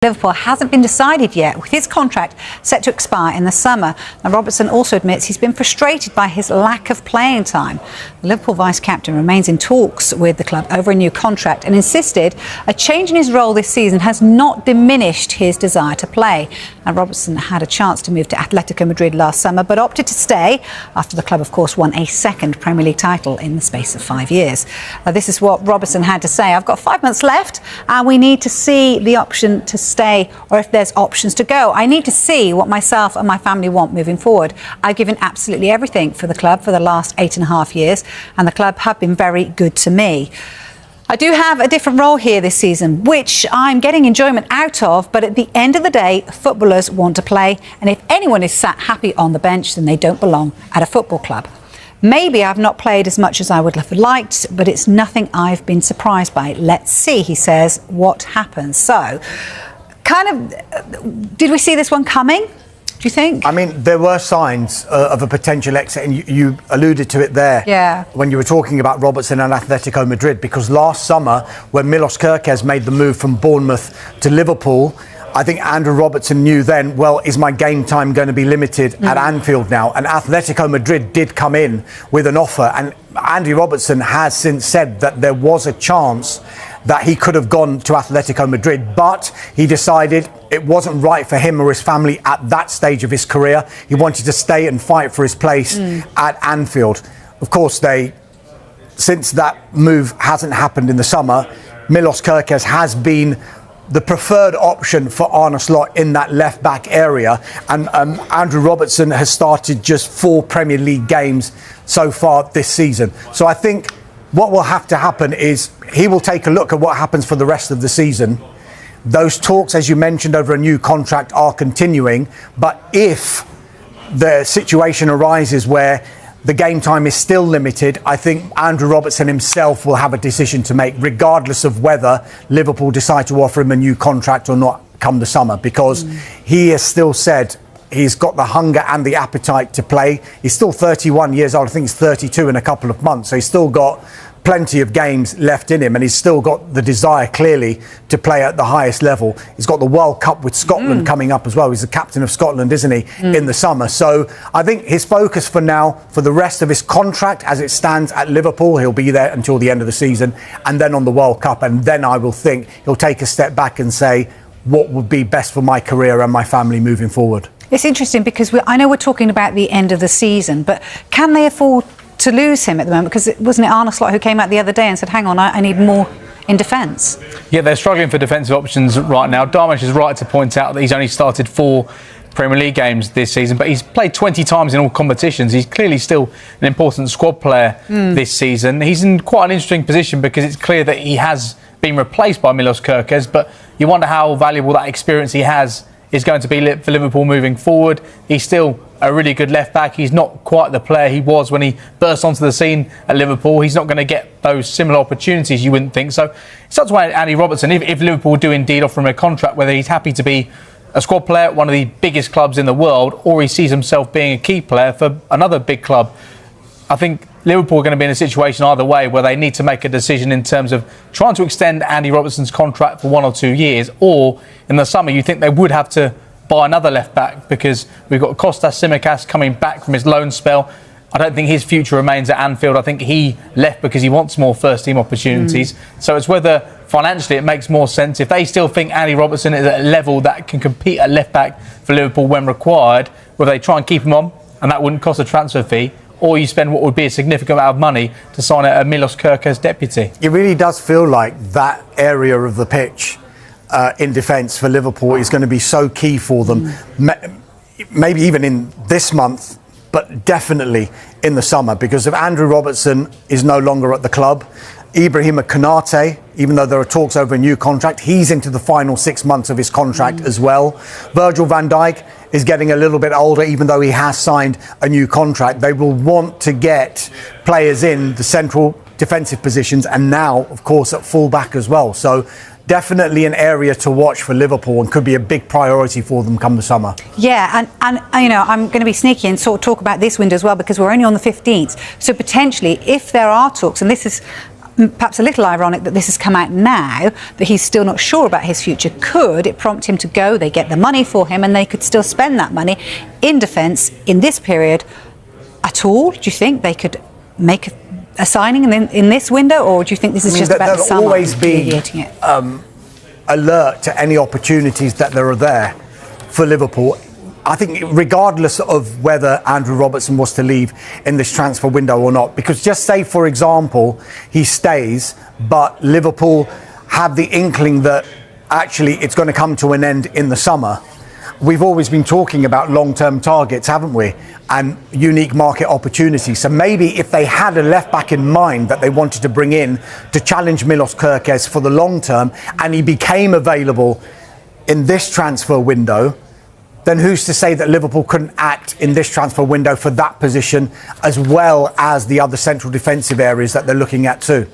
Liverpool hasn't been decided yet, with his contract set to expire in the summer. Now, Robertson also admits he's been frustrated by his lack of playing time. The Liverpool vice-captain remains in talks with the club over a new contract and insisted a change in his role this season has not diminished his desire to play. Now, Robertson had a chance to move to Atletico Madrid last summer, but opted to stay after the club, of course, won a second Premier League title in the space of 5 years. This is what Robertson had to say. I've got 5 months left and we need to see the option to stay, or if there's options to go. I need to see what myself and my family want moving forward. I've given absolutely everything for the club for the last 8.5 years, and the club have been very good to me. I do have a different role here this season, which I'm getting enjoyment out of, but at the end of the day, footballers want to play, and if anyone is sat happy on the bench, then they don't belong at a football club. Maybe I've not played as much as I would have liked, but it's nothing I've been surprised by. Let's see, he says, what happens. So, did we see this one coming, do you think? I mean, there were signs of a potential exit, and you alluded to it there when you were talking about Robertson and Atletico Madrid, because last summer, when Milos Kerkez made the move from Bournemouth to Liverpool, I think Andrew Robertson knew then, well, is my game time going to be limited at Anfield now? And Atletico Madrid did come in with an offer, and Andy Robertson has since said that there was a chance that he could have gone to Atletico Madrid, but he decided it wasn't right for him or his family at that stage of his career. He wanted to stay and fight for his place at Anfield. Of course, since that move hasn't happened in the summer, Milos Kerkez has been the preferred option for Arne Slot in that left-back area. And Andrew Robertson has started just 4 Premier League games so far this season. So I think what will have to happen is he will take a look at what happens for the rest of the season. Those talks, as you mentioned, over a new contract are continuing. But if the situation arises where the game time is still limited, I think Andrew Robertson himself will have a decision to make, regardless of whether Liverpool decide to offer him a new contract or not come the summer, because he has still said he's got the hunger and the appetite to play. He's still 31 years old. I think he's 32 in a couple of months. So he's still got plenty of games left in him, and he's still got the desire clearly to play at the highest level. He's got the World Cup with Scotland coming up as well. He's the captain of Scotland, isn't he, in the summer? So I think his focus for now, for the rest of his contract as it stands at Liverpool, he'll be there until the end of the season, and then on the World Cup, and then I will think he'll take a step back and say, what would be best for my career and my family moving forward? It's interesting because I know we're talking about the end of the season, but can they afford to lose him at the moment? Because wasn't it Arne Slot who came out the other day and said, hang on, I need more in defence? Yeah, they're struggling for defensive options right now. Darmish is right to point out that he's only started 4 Premier League games this season, but he's played 20 times in all competitions. He's clearly still an important squad player this season. He's in quite an interesting position because it's clear that he has been replaced by Milos Kerkez, but you wonder how valuable that experience he has is going to be for Liverpool moving forward. He's still a really good left-back. He's not quite the player he was when he burst onto the scene at Liverpool. He's not going to get those similar opportunities, you wouldn't think. So it's up to Andy Robertson, if Liverpool do indeed offer him a contract, whether he's happy to be a squad player at one of the biggest clubs in the world, or he sees himself being a key player for another big club. I think Liverpool are going to be in a situation either way where they need to make a decision in terms of trying to extend Andy Robertson's contract for 1 or 2 years, or in the summer you think they would have to buy another left-back, because we've got Kostas Tsimikas coming back from his loan spell. I don't think his future remains at Anfield. I think he left because he wants more first-team opportunities. So it's whether financially it makes more sense. If they still think Andy Robertson is at a level that can compete at left-back for Liverpool when required, whether they try and keep him on, and that wouldn't cost a transfer fee, or you spend what would be a significant amount of money to sign a Milos Kerkez deputy. It really does feel like that area of the pitch in defence for Liverpool is going to be so key for them. Maybe even in this month, but definitely in the summer, because if Andrew Robertson is no longer at the club, Ibrahima Konate, even though there are talks over a new contract, he's into the final 6 months of his contract as well. Virgil van Dijk is getting a little bit older, even though he has signed a new contract. They will want to get players in the central defensive positions, and now, of course, at full-back as well. So definitely an area to watch for Liverpool, and could be a big priority for them come the summer. Yeah, and you know, I'm going to be sneaky and sort of talk about this window as well, because we're only on the 15th. So potentially, if there are talks, and this is perhaps a little ironic that this has come out now, that he's still not sure about his future. Could it prompt him to go? They get the money for him and they could still spend that money in defence in this period at all? Do you think they could make a signing in this window, or do you think this is just about the summer? There'll always be alert to any opportunities that there are there for Liverpool. I think regardless of whether Andrew Robertson was to leave in this transfer window or not, because just say, for example, he stays, but Liverpool have the inkling that actually it's going to come to an end in the summer. We've always been talking about long-term targets, haven't we? And unique market opportunities. So maybe if they had a left-back in mind that they wanted to bring in to challenge Milos Kerkez for the long term, and he became available in this transfer window, then who's to say that Liverpool couldn't act in this transfer window for that position as well as the other central defensive areas that they're looking at too?